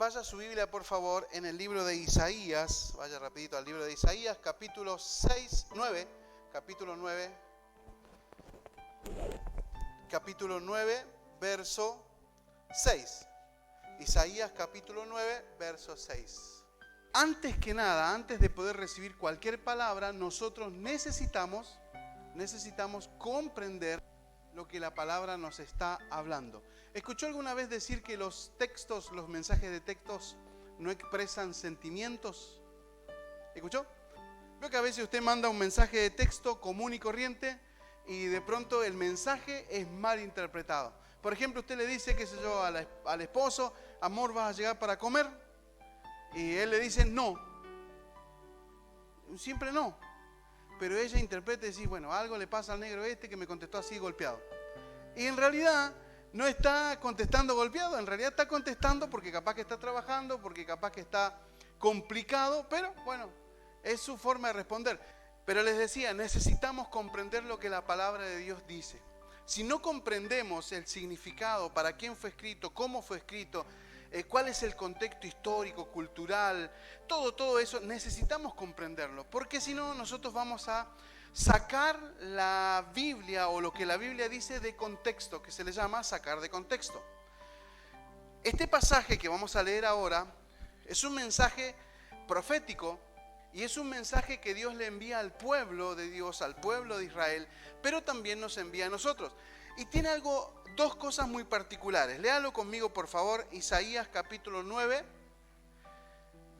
vaya a su Biblia, por favor, en el libro de Isaías. Vaya rapidito al libro de Isaías, capítulo 9, verso 6. Isaías capítulo 9, verso 6. Antes que nada, antes de poder recibir cualquier palabra, nosotros necesitamos comprender lo que la palabra nos está hablando. ¿Escuchó alguna vez decir que los mensajes de textos no expresan sentimientos? ¿Escuchó? Veo que a veces usted manda un mensaje de texto común y corriente y de pronto el mensaje es mal interpretado. Por ejemplo, usted le dice, qué sé yo, al esposo: amor, ¿vas a llegar para comer? Y él le dice no. Siempre no. Pero ella interpreta y dice, bueno, algo le pasa al negro que me contestó así golpeado. Y en realidad no está contestando golpeado, en realidad está contestando porque capaz que está trabajando, porque capaz que está complicado, pero bueno, es su forma de responder. Pero les decía, necesitamos comprender lo que la palabra de Dios dice. Si no comprendemos el significado, para quién fue escrito, cómo fue escrito, cuál es el contexto histórico, cultural, todo eso, necesitamos comprenderlo. Porque si no, nosotros vamos a sacar la Biblia o lo que la Biblia dice de contexto, que se le llama sacar de contexto. Este pasaje que vamos a leer ahora es un mensaje profético y es un mensaje que Dios le envía al pueblo de Dios, al pueblo de Israel, pero también nos envía a nosotros. Y tiene dos cosas muy particulares. Léalo conmigo, por favor, Isaías capítulo 9,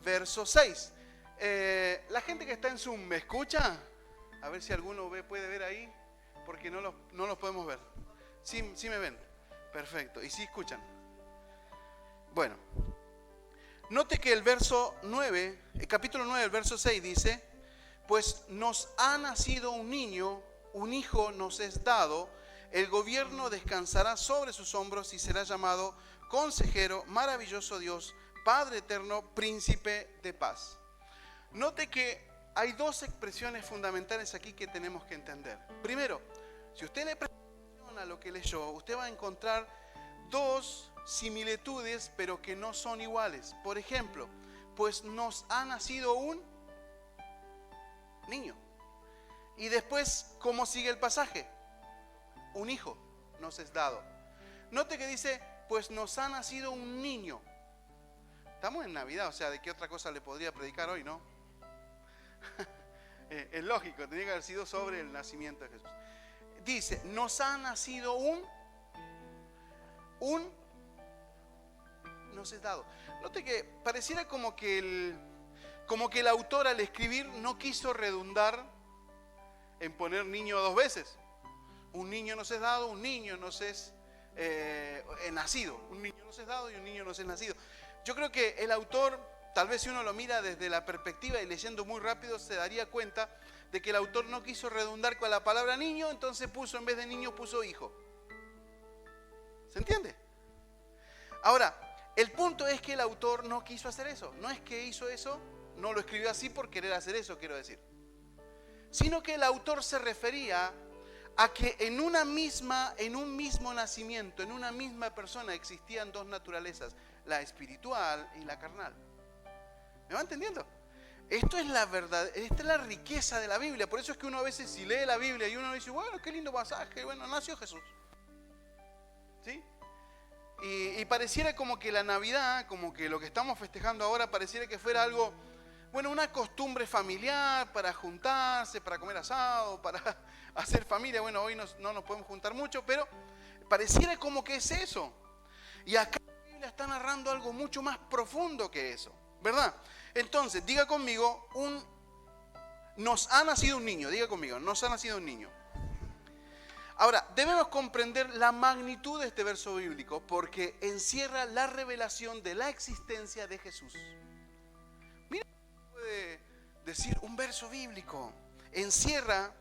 verso 6. La gente que está en Zoom, ¿me escucha? A ver si alguno puede ver ahí, porque no los podemos ver. Sí me ven. Perfecto. ¿Y sí escuchan? Bueno. Note que el capítulo 9, el verso 6 dice: pues nos ha nacido un niño, un hijo nos es dado, el gobierno descansará sobre sus hombros y será llamado Consejero, Maravilloso Dios, Padre Eterno, Príncipe de Paz. Note que hay dos expresiones fundamentales aquí que tenemos que entender. Primero, si usted le presta atención a lo que leyó, usted va a encontrar dos similitudes, pero que no son iguales. Por ejemplo, pues nos ha nacido un niño. Y después, ¿cómo sigue el pasaje? Un hijo nos es dado. Note que dice, pues nos ha nacido un niño. Estamos en Navidad, o sea, ¿de qué otra cosa le podría predicar hoy, no? Es lógico, tenía que haber sido sobre el nacimiento de Jesús. Dice, nos ha nacido un nos es dado. Note que pareciera como que el autor al escribir no quiso redundar en poner niño dos veces. Un niño nos es dado, un niño nos es nacido. Un niño nos es dado y un niño nos es nacido. Yo creo que el autor, tal vez si uno lo mira desde la perspectiva y leyendo muy rápido, se daría cuenta de que el autor no quiso redundar con la palabra niño, entonces en vez de niño puso hijo. ¿Se entiende? Ahora, el punto es que el autor no quiso hacer eso. No es que hizo eso, no lo escribió así por querer hacer eso, quiero decir. Sino que el autor se refería a que en un mismo nacimiento, en una misma persona existían dos naturalezas, la espiritual y la carnal. ¿Me va entendiendo? Esto es la verdad, esta es la riqueza de la Biblia. Por eso es que uno a veces si lee la Biblia y uno dice, bueno, qué lindo pasaje, bueno, nació Jesús. ¿Sí? Y pareciera como que la Navidad, como que lo que estamos festejando ahora, pareciera que fuera algo, bueno, una costumbre familiar para juntarse, para comer asado, para hacer familia. Bueno, hoy no nos podemos juntar mucho, pero pareciera como que es eso. Y acá la Biblia está narrando algo mucho más profundo que eso, ¿verdad? Entonces, diga conmigo, nos ha nacido un niño, diga conmigo, nos ha nacido un niño. Ahora, debemos comprender la magnitud de este verso bíblico porque encierra la revelación de la existencia de Jesús. Mira, puede decir un verso bíblico, encierra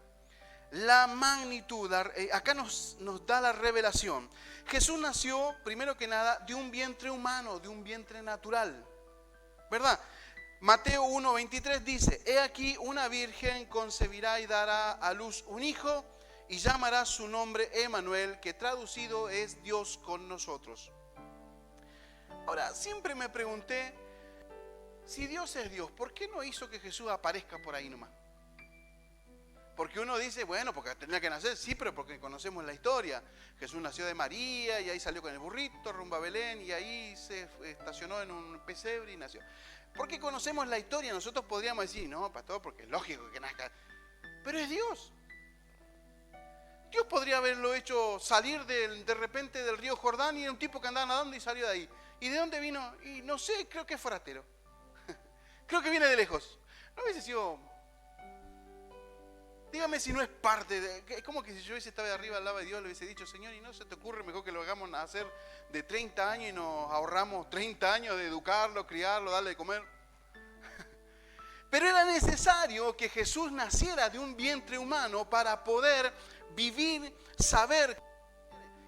la magnitud, acá nos da la revelación. Jesús nació, primero que nada, de un vientre humano, de un vientre natural, ¿verdad? Mateo 1:23 dice, he aquí una virgen concebirá y dará a luz un hijo y llamará su nombre Emmanuel, que traducido es Dios con nosotros. Ahora, siempre me pregunté, si Dios es Dios, ¿por qué no hizo que Jesús aparezca por ahí nomás? Porque uno dice, bueno, porque tenía que nacer, sí, pero porque conocemos la historia. Jesús nació de María y ahí salió con el burrito rumbo a Belén y ahí se estacionó en un pesebre y nació. Porque conocemos la historia, nosotros podríamos decir, no, pastor, porque es lógico que nazca. Pero es Dios. Dios podría haberlo hecho salir de repente del río Jordán y era un tipo que andaba nadando y salió de ahí. ¿Y de dónde vino? Y no sé, creo que es forastero. Creo que viene de lejos. No hubiese sido... Dígame si no es parte de... Es como que si yo hubiese estado de arriba al lado de Dios, le hubiese dicho, Señor, ¿y no se te ocurre mejor que lo hagamos nacer de 30 años y nos ahorramos 30 años de educarlo, criarlo, darle de comer? Pero era necesario que Jesús naciera de un vientre humano para poder vivir, saber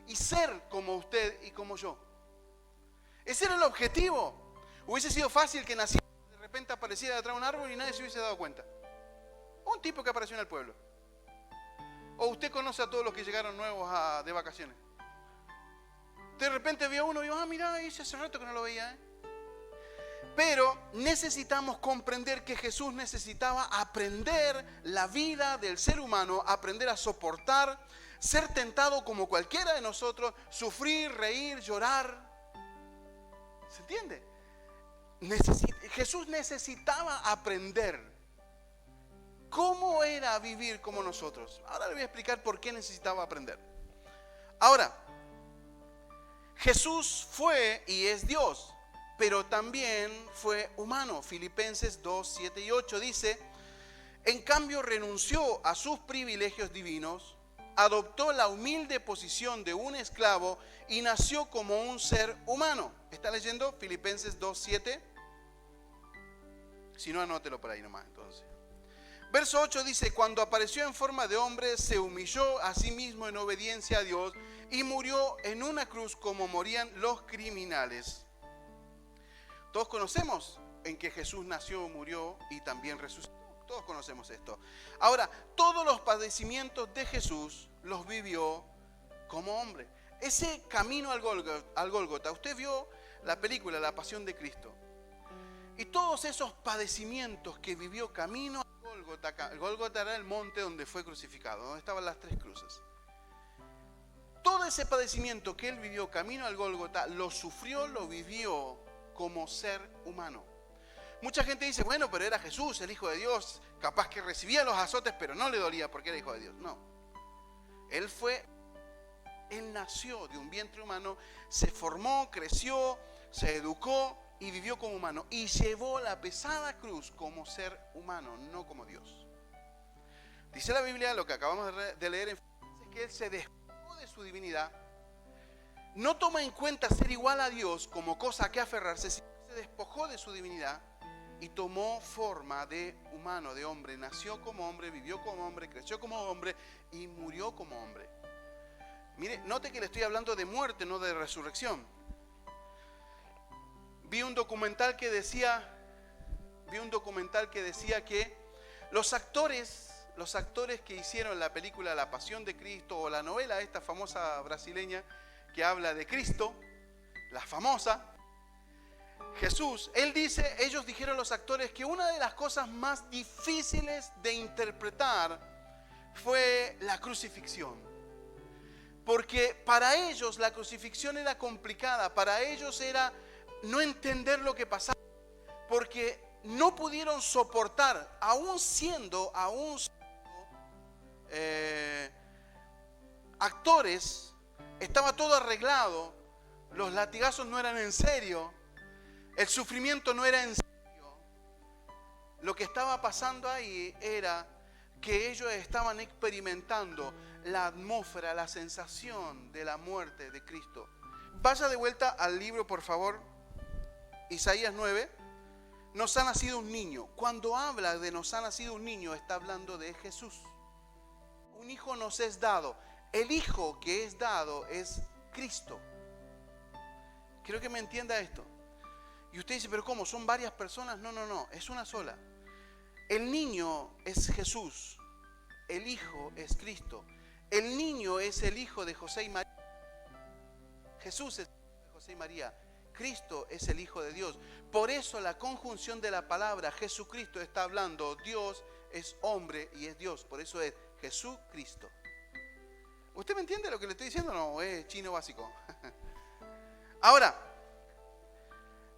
y ser como usted y como yo. Ese era el objetivo. Hubiese sido fácil que naciera, de repente apareciera detrás de un árbol y nadie se hubiese dado cuenta. Un tipo que apareció en el pueblo. O usted conoce a todos los que llegaron nuevos de vacaciones. De repente vio uno y dijo, mira, ese hace rato que no lo veía. Pero necesitamos comprender que Jesús necesitaba aprender la vida del ser humano, aprender a soportar, ser tentado como cualquiera de nosotros, sufrir, reír, llorar. ¿Se entiende? Jesús necesitaba aprender cómo era vivir como nosotros. Ahora le voy a explicar por qué necesitaba aprender. Ahora, Jesús fue y es Dios, pero también fue humano. Filipenses 2, 7 y 8 dice, en cambio renunció a sus privilegios divinos, adoptó la humilde posición de un esclavo y nació como un ser humano. ¿Está leyendo Filipenses 2, 7? Si no, anótelo por ahí nomás entonces. Verso 8 dice, cuando apareció en forma de hombre, se humilló a sí mismo en obediencia a Dios y murió en una cruz como morían los criminales. Todos conocemos en que Jesús nació, murió y también resucitó. Todos conocemos esto. Ahora, todos los padecimientos de Jesús los vivió como hombre. Ese camino al Gólgota, usted vio la película La Pasión de Cristo. Y todos esos padecimientos que vivió camino al Gólgota, el Gólgota era el monte donde fue crucificado, donde estaban las 3 cruces. Todo ese padecimiento que él vivió camino al Gólgota, lo sufrió, lo vivió como ser humano. Mucha gente dice, bueno, pero era Jesús, el Hijo de Dios, capaz que recibía los azotes, pero no le dolía porque era Hijo de Dios. No. Él nació de un vientre humano, se formó, creció, se educó y vivió como humano. Y llevó la pesada cruz como ser humano, no como Dios. Dice la Biblia, lo que acabamos de leer en Filipenses, que él se despojó de su divinidad. No toma en cuenta ser igual a Dios como cosa a que aferrarse, sino que se despojó de su divinidad y tomó forma de humano, de hombre. Nació como hombre, vivió como hombre, creció como hombre y murió como hombre. Mire, note que le estoy hablando de muerte, no de resurrección. Vi un documental que decía que los actores que hicieron la película La Pasión de Cristo o la novela esta famosa brasileña que habla de Cristo, la famosa, Jesús, ellos dijeron los actores que una de las cosas más difíciles de interpretar fue la crucifixión. Porque para ellos la crucifixión era complicada, para ellos era no entender lo que pasaba, porque no pudieron soportar, aún siendo actores, estaba todo arreglado, los latigazos no eran en serio, el sufrimiento no era en serio. Lo que estaba pasando ahí era que ellos estaban experimentando la atmósfera, la sensación de la muerte de Cristo. Vaya de vuelta al libro, por favor, Isaías 9. Nos ha nacido un niño. Cuando habla de nos ha nacido un niño, está hablando de Jesús. Un hijo nos es dado. El hijo que es dado es Cristo. Quiero que me entienda esto. Y usted dice, pero ¿cómo? ¿Son varias personas? No, es una sola. El niño es Jesús. El hijo es Cristo. El niño es el hijo de José y María. Jesús es el hijo de José y María. Cristo es el Hijo de Dios. Por eso la conjunción de la palabra Jesucristo está hablando, Dios es hombre y es Dios. Por eso es Jesucristo. ¿Usted me entiende lo que le estoy diciendo? No, es chino básico. Ahora,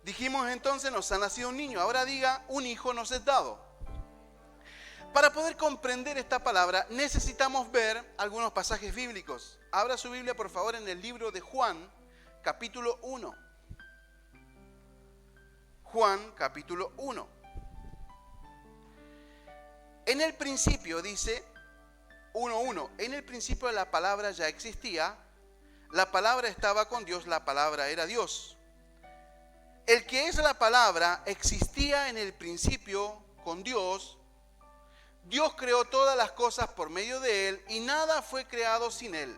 dijimos entonces, nos ha nacido un niño. Ahora diga, un hijo nos es dado. Para poder comprender esta palabra, necesitamos ver algunos pasajes bíblicos. Abra su Biblia, por favor, en el libro de Juan, capítulo 1. Juan, capítulo 1. En el principio, dice 1:1, en el principio la palabra ya existía, la palabra estaba con Dios, la palabra era Dios. El que es la palabra existía en el principio con Dios. Dios creó todas las cosas por medio de Él y nada fue creado sin Él.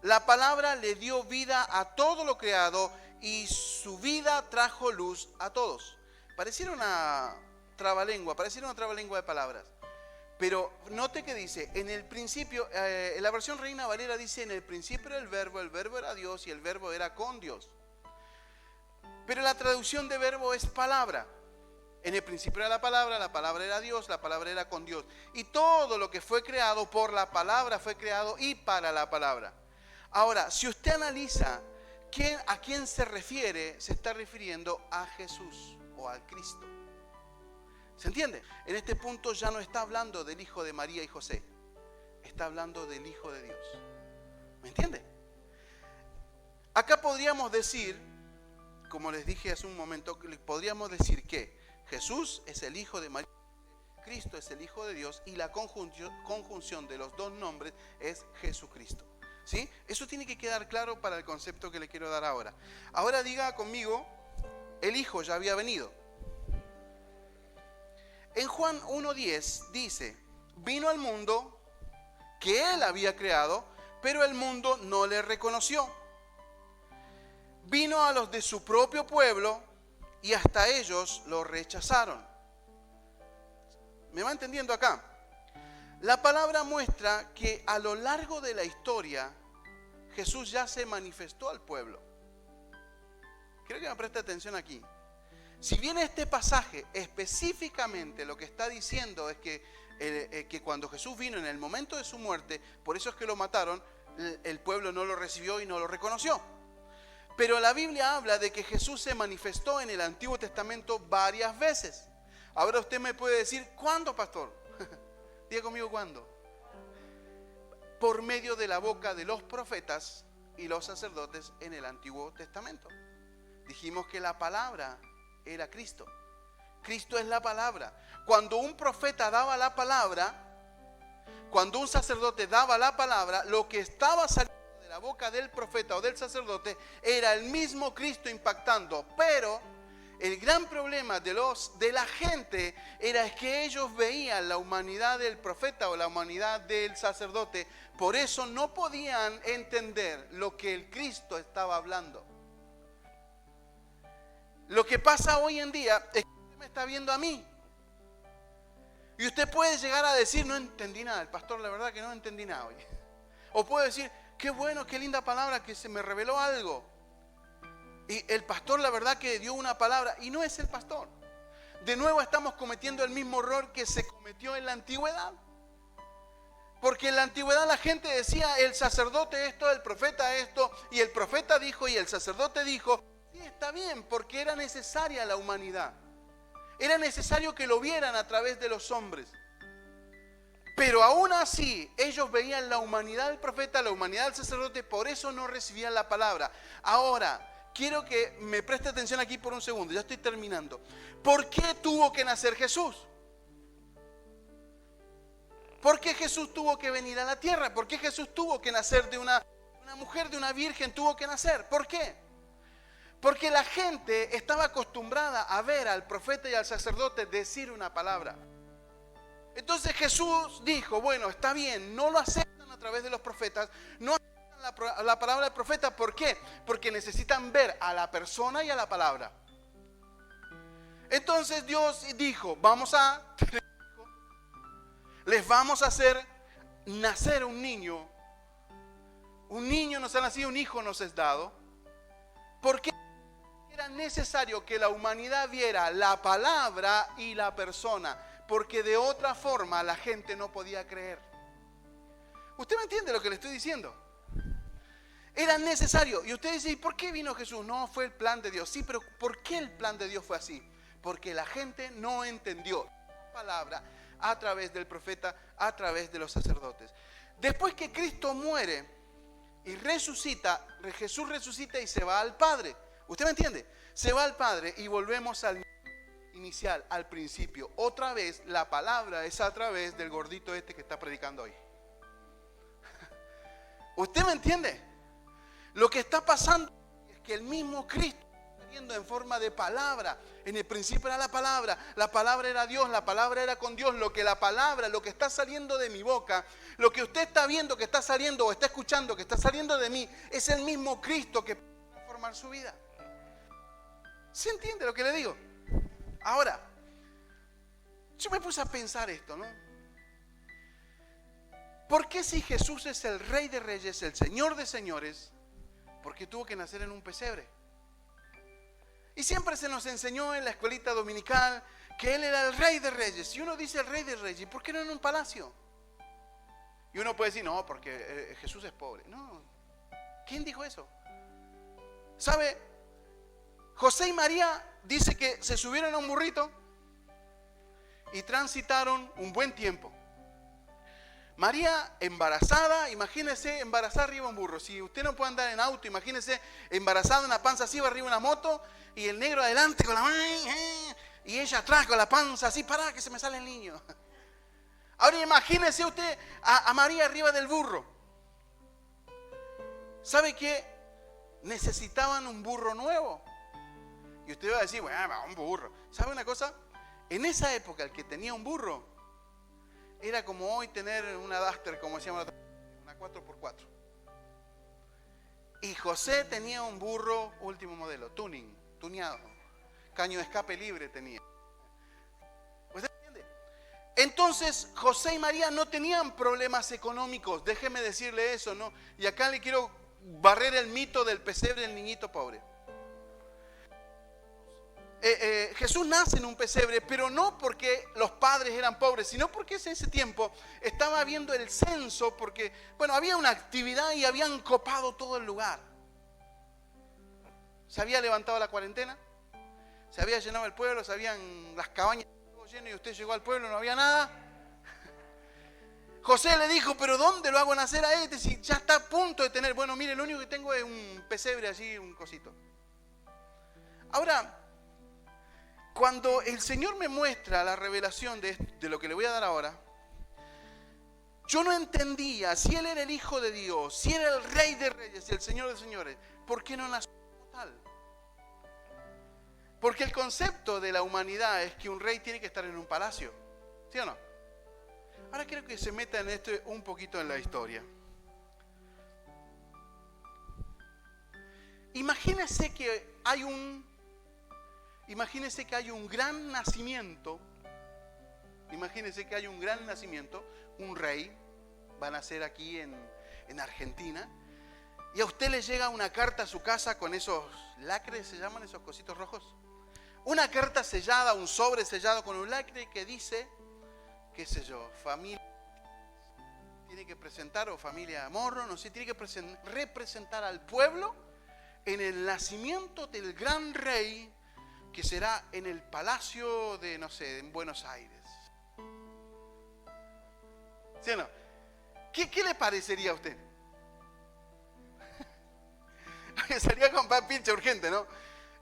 La palabra le dio vida a todo lo creado y su vida trajo luz a todos. Pareciera una trabalengua de palabras. Pero note que dice, en el principio, en la versión Reina Valera dice, en el principio era el verbo era Dios y el verbo era con Dios. Pero la traducción de verbo es palabra. En el principio era la palabra era Dios, la palabra era con Dios. Y todo lo que fue creado por la palabra fue creado y para la palabra. Ahora, si usted analiza a quién se refiere, se está refiriendo a Jesús o al Cristo. ¿Se entiende? En este punto ya no está hablando del hijo de María y José. Está hablando del Hijo de Dios. ¿Me entiende? Acá podríamos decir, como les dije hace un momento, podríamos decir que Jesús es el Hijo de María, Cristo es el Hijo de Dios y la conjunción de los dos nombres es Jesucristo. ¿Sí? Eso tiene que quedar claro para el concepto que le quiero dar ahora. Ahora diga conmigo, el Hijo ya había venido. En Juan 1:10 dice, vino al mundo que Él había creado, pero el mundo no le reconoció. Vino a los de su propio pueblo y hasta ellos lo rechazaron. ¿Me va entendiendo acá? La palabra muestra que a lo largo de la historia Jesús ya se manifestó al pueblo. Quiero que me preste atención aquí. Si bien este pasaje específicamente lo que está diciendo es que cuando Jesús vino en el momento de su muerte, por eso es que lo mataron, el pueblo no lo recibió y no lo reconoció. Pero la Biblia habla de que Jesús se manifestó en el Antiguo Testamento varias veces. Ahora usted me puede decir, ¿cuándo, pastor? Diga conmigo, ¿cuándo? Por medio de la boca de los profetas y los sacerdotes en el Antiguo Testamento. Dijimos que la palabra era Cristo. Cristo es la palabra. Cuando un profeta daba la palabra, cuando un sacerdote daba la palabra, lo que estaba saliendo de la boca del profeta o del sacerdote era el mismo Cristo impactando. Pero el gran problema de la gente era que ellos veían la humanidad del profeta o la humanidad del sacerdote. Por eso no podían entender lo que el Cristo estaba hablando. Lo que pasa hoy en día es que usted me está viendo a mí. Y usted puede llegar a decir, no entendí nada. El pastor, la verdad que no entendí nada hoy. O puede decir, qué bueno, qué linda palabra, que se me reveló algo. Y el pastor, la verdad que dio una palabra. Y no es el pastor. De nuevo estamos cometiendo el mismo error que se cometió en la antigüedad. Porque en la antigüedad la gente decía, el sacerdote esto, el profeta esto. Y el profeta dijo y el sacerdote dijo. Sí, está bien, porque era necesaria la humanidad. Era necesario que lo vieran a través de los hombres. Pero aún así, ellos veían la humanidad del profeta, la humanidad del sacerdote, por eso no recibían la palabra. Ahora, quiero que me preste atención aquí por un segundo, ya estoy terminando. ¿Por qué tuvo que nacer Jesús? ¿Por qué Jesús tuvo que venir a la tierra? ¿Por qué Jesús tuvo que nacer de una mujer, de una virgen, tuvo que nacer? ¿Por qué? Porque la gente estaba acostumbrada a ver al profeta y al sacerdote decir una palabra. Entonces Jesús dijo, bueno, está bien, no lo aceptan a través de los profetas, no aceptan la palabra del profeta. ¿Por qué? Porque necesitan ver a la persona y a la palabra. Entonces Dios dijo, les vamos a hacer nacer un niño nos ha nacido, un hijo nos es dado. ¿Por qué? Era necesario que la humanidad viera la palabra y la persona, porque de otra forma la gente no podía creer. ¿Usted me entiende lo que le estoy diciendo? Era necesario. Y usted dice, ¿y por qué vino Jesús? No, fue el plan de Dios. Sí, pero ¿por qué el plan de Dios fue así? Porque la gente no entendió la palabra a través del profeta, a través de los sacerdotes. Después que Cristo muere y resucita, Jesús resucita y se va al Padre. ¿Usted me entiende? Se va al Padre y volvemos al inicial, al principio. Otra vez la palabra es a través del gordito este que está predicando hoy. ¿Usted me entiende? Lo que está pasando es que el mismo Cristo está saliendo en forma de palabra. En el principio era la palabra era Dios, la palabra era con Dios. Lo que está saliendo de mi boca, lo que usted está viendo que está saliendo o está escuchando que está saliendo de mí, es el mismo Cristo que puede transformar su vida. ¿Se entiende lo que le digo? Ahora, yo me puse a pensar esto, ¿no? ¿Por qué si Jesús es el Rey de Reyes, el Señor de Señores, por qué tuvo que nacer en un pesebre? Y siempre se nos enseñó en la escuelita dominical que Él era el Rey de Reyes. Y uno dice el Rey de Reyes, ¿por qué no en un palacio? Y uno puede decir, no, porque Jesús es pobre. No, ¿quién dijo eso? ¿Sabe? José y María dice que se subieron a un burrito y transitaron un buen tiempo. María embarazada, imagínese embarazada arriba de un burro. Si usted no puede andar en auto, imagínese embarazada en una panza así, arriba de una moto, y el negro adelante con la mano, y ella atrás con la panza así, para que se me sale el niño. Ahora imagínese usted a María arriba del burro. ¿Sabe qué? Necesitaban un burro nuevo. Y usted va a decir, bueno, un burro. ¿Sabe una cosa? En esa época el que tenía un burro era como hoy tener una Duster, como se llama, una 4x4. Y José tenía un burro último modelo, tuneado. Caño de escape libre tenía. ¿Usted entiende? Entonces José y María no tenían problemas económicos, déjeme decirle eso, ¿no? Y acá le quiero barrer el mito del pesebre del niñito pobre. Jesús nace en un pesebre, pero no porque los padres eran pobres, sino porque en ese tiempo estaba habiendo el censo, porque, bueno, había una actividad y habían copado todo el lugar. Se había levantado la cuarentena, se había llenado el pueblo, se habían las cabañas todo lleno y usted llegó al pueblo y no había nada. José le dijo, pero ¿dónde lo hago nacer a este si ya está a punto de tener? Bueno, mire, lo único que tengo es un pesebre así, un cosito. Ahora, cuando el Señor me muestra la revelación de lo que le voy a dar ahora, yo no entendía si Él era el Hijo de Dios, si era el Rey de Reyes y el Señor de Señores, ¿por qué no nació como tal? Porque el concepto de la humanidad es que un rey tiene que estar en un palacio, ¿sí o no? Ahora quiero que se meta en esto un poquito en la historia. Imagínese que hay un gran nacimiento. Imagínese que hay un gran nacimiento. Un rey va a nacer aquí en Argentina. Y a usted le llega una carta a su casa con esos lacres, ¿se llaman esos cositos rojos? Una carta sellada, un sobre sellado con un lacre que dice, qué sé yo, familia tiene que presentar, o familia Morro, no sé, tiene que representar al pueblo en el nacimiento del gran rey que será en el palacio de, no sé, en Buenos Aires. ¿Sí o no? ¿Qué le parecería a usted? Sería comprar pinche urgente, ¿no?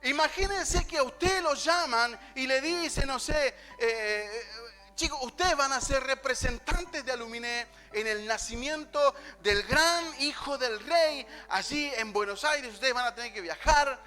Imagínense que a usted lo llaman y le dicen, no sé, chicos, ustedes van a ser representantes de Aluminé en el nacimiento del gran hijo del rey, allí en Buenos Aires. Ustedes van a tener que viajar.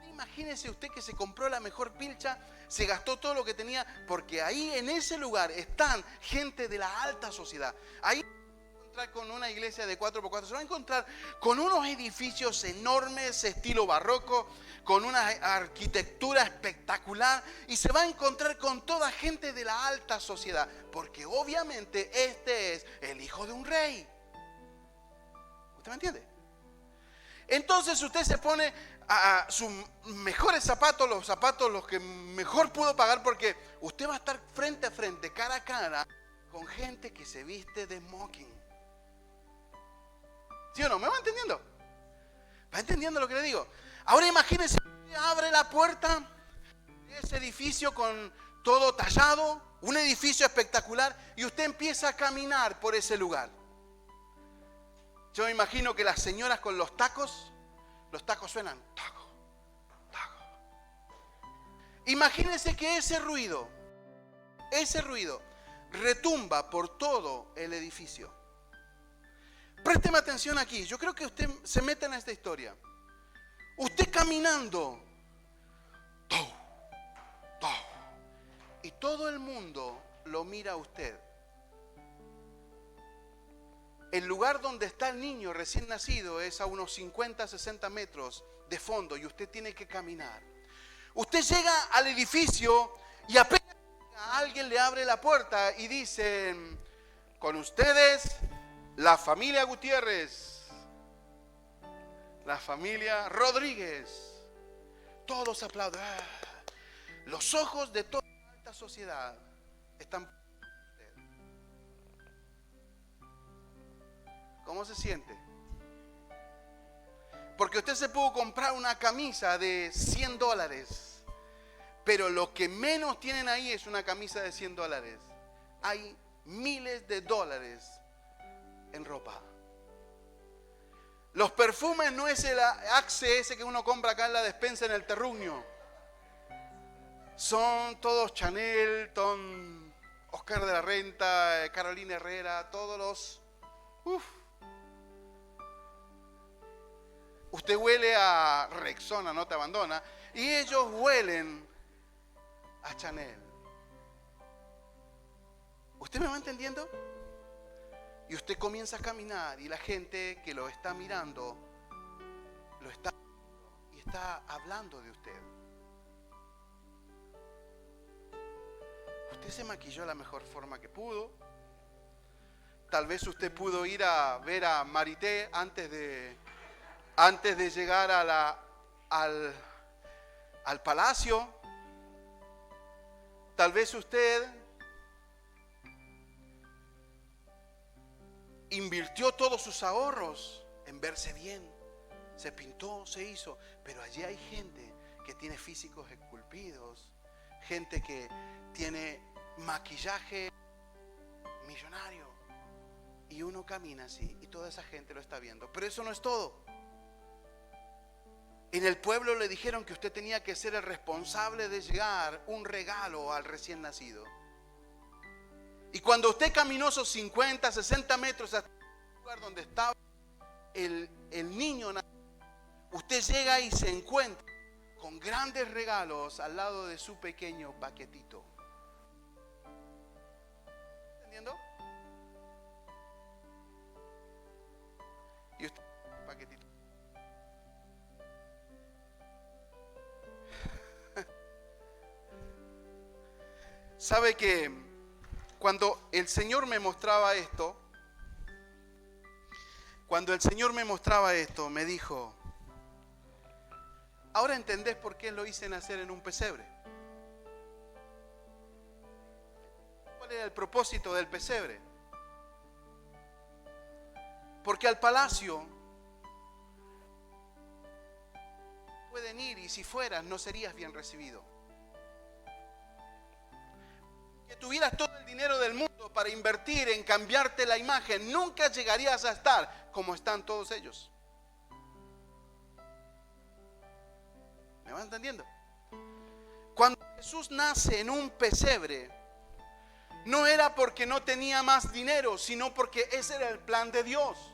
Imagínese usted que se compró la mejor pilcha, se gastó todo lo que tenía, porque ahí en ese lugar están gente de la alta sociedad. Ahí se va a encontrar con una iglesia de 4x4, se va a encontrar con unos edificios enormes, estilo barroco, con una arquitectura espectacular, y se va a encontrar con toda gente de la alta sociedad, porque obviamente este es el hijo de un rey. ¿Usted me entiende? Entonces usted se pone a sus mejores zapatos, los que mejor pudo pagar, porque usted va a estar frente a frente, cara a cara, con gente que se viste de smoking. ¿Sí o no? ¿Me va entendiendo? ¿Va entendiendo lo que le digo? Ahora imagínense, usted abre la puerta de ese edificio con todo tallado, un edificio espectacular, y usted empieza a caminar por ese lugar. Yo me imagino que las señoras con los tacos suenan, taco, taco. Imagínense que ese ruido retumba por todo el edificio. Présteme atención aquí, yo creo que usted se meta en esta historia. Usted caminando, ¡tow! ¡tow! Y todo el mundo lo mira a usted. El lugar donde está el niño recién nacido es a unos 50, 60 metros de fondo y usted tiene que caminar. Usted llega al edificio y apenas alguien le abre la puerta y dice, con ustedes, la familia Gutiérrez, la familia Rodríguez. Todos aplauden. Los ojos de toda la alta sociedad están. ¿Cómo se siente? Porque usted se pudo comprar una camisa de $100, pero lo que menos tienen ahí es una camisa de $100. Hay miles de dólares en ropa. Los perfumes no es el Axe ese que uno compra acá en la despensa en el terruño. Son todos Chanel, Oscar de la Renta, Carolina Herrera, todos los... Usted huele a Rexona, no te abandona, y ellos huelen a Chanel. ¿Usted me va entendiendo? Y usted comienza a caminar y la gente que lo está mirando, está hablando de usted. Usted se maquilló de la mejor forma que pudo. Tal vez usted pudo ir a ver a Marité antes de llegar al palacio. Tal vez usted invirtió todos sus ahorros en verse bien. Se pintó, se hizo. Pero allí hay gente que tiene físicos esculpidos. Gente que tiene maquillaje millonario. Y uno camina así y toda esa gente lo está viendo. Pero eso no es todo. En el pueblo le dijeron que usted tenía que ser el responsable de llevar un regalo al recién nacido. Y cuando usted caminó esos 50, 60 metros hasta el lugar donde estaba el niño, usted llega y se encuentra con grandes regalos al lado de su pequeño paquetito. ¿Entendiendo? Y usted, paquetito. ¿Sabe que cuando el Señor me mostraba esto, me dijo, ahora entendés por qué lo hice nacer en un pesebre? ¿Cuál era el propósito del pesebre? Porque al palacio pueden ir y si fueras no serías bien recibido. Que tuvieras todo el dinero del mundo para invertir en cambiarte la imagen, nunca llegarías a estar como están todos ellos. ¿Me van entendiendo? Cuando Jesús nace en un pesebre, no era porque no tenía más dinero, sino porque ese era el plan de Dios.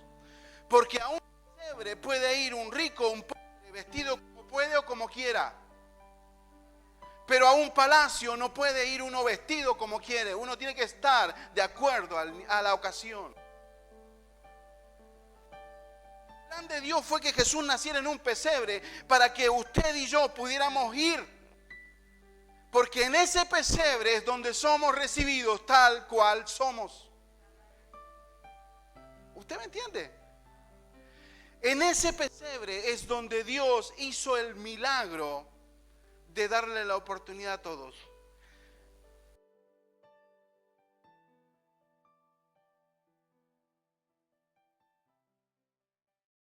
Porque a un pesebre puede ir un rico, un pobre, vestido como puede o como quiera. Pero a un palacio no puede ir uno vestido como quiere. Uno tiene que estar de acuerdo a la ocasión. El plan de Dios fue que Jesús naciera en un pesebre para que usted y yo pudiéramos ir. Porque en ese pesebre es donde somos recibidos tal cual somos. ¿Usted me entiende? En ese pesebre es donde Dios hizo el milagro de darle la oportunidad a todos.